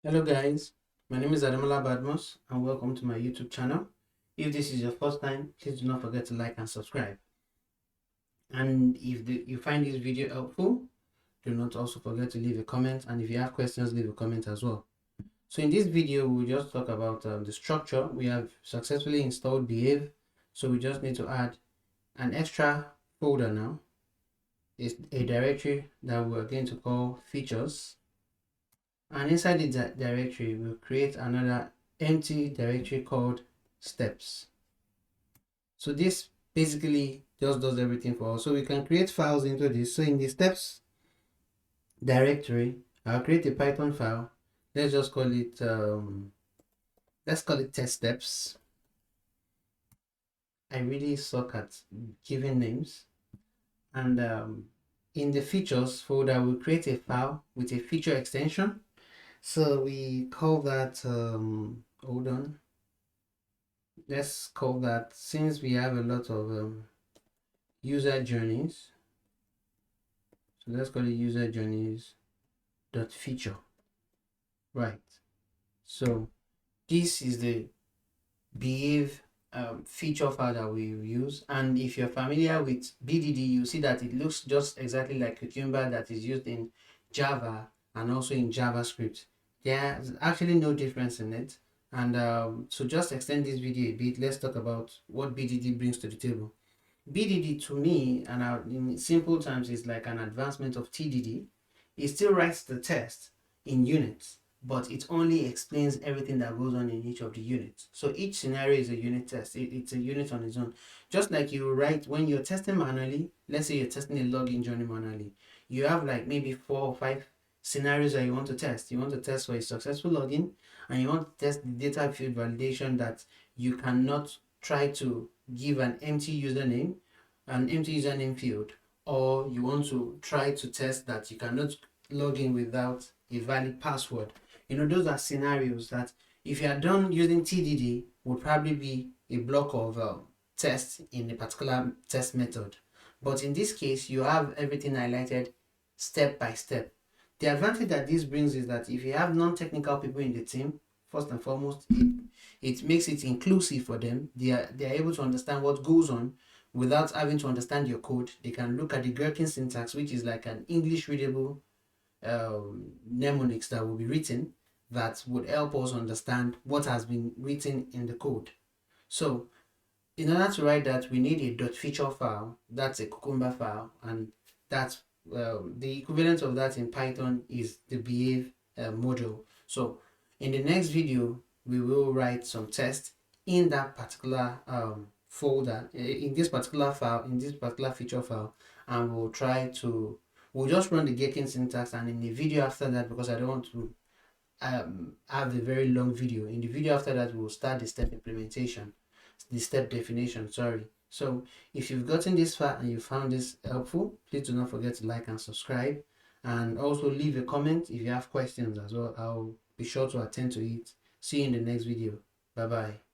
Hello guys, my name is Ademola Badmos and welcome to my YouTube channel. If this is your first time, please do not forget to like and subscribe. And if you find this video helpful, do not also forget to leave a comment, and if you have questions, leave a comment as well. So in this video, we'll just talk about the structure. We have successfully installed Behave, so we just need to add an extra folder now. It's a directory that we're going to call features. And inside the directory, we'll create another empty directory called steps. So this basically just does everything for us. So we can create files into this. So in the steps directory, I'll create a Python file. Let's just call it test steps. I really suck at giving names. And in the features folder, we'll create a file with a feature extension. So we call that, hold on, let's call that, since we have a lot of user journeys, so let's call it user journeys dot feature. Right, so this is the behave feature file that we use. And if you're familiar with BDD, you see that it looks just exactly like Cucumber that is used in Java and also in JavaScript. There's actually no difference in it. And so just extend this video a bit, let's talk about what BDD brings to the table. BDD to me, and in simple terms, is like an advancement of TDD. It still writes the test in units, but it only explains everything that goes on in each of the units. So each scenario is a unit test. It's a unit on its own. Just like you write when you're testing manually, let's say you're testing a login journey manually, you have like maybe 4 or 5 scenarios that you want to test. You want to test for a successful login, and you want to test the data field validation that you cannot try to give an empty username field, or you want to try to test that you cannot log in without a valid password. Those are scenarios that if you are done using TDD would probably be a block of tests in a particular test method. But in this case, you have everything highlighted step by step. The advantage that this brings is that if you have non-technical people in the team, first and foremost, it makes it inclusive for them. They are able to understand what goes on without having to understand your code. They can look at the Gherkin syntax, which is like an English readable mnemonics that will be written that would help us understand what has been written in the code. So in order to write that, we need a .feature file. That's a Cucumber file, and that's the equivalent of that in Python is the behave module. So in the next video, we will write some tests in that particular folder, in this particular file, in this particular feature file, and we'll just run the Gherkin syntax. And in the video after that, because I don't want to have a very long video, in the video after that, we'll start the step implementation, the step definition, sorry. So if you've gotten this far and you found this helpful, please do not forget to like and subscribe, and also leave a comment if you have questions as well. I'll be sure to attend to it. See you in the next video. Bye bye.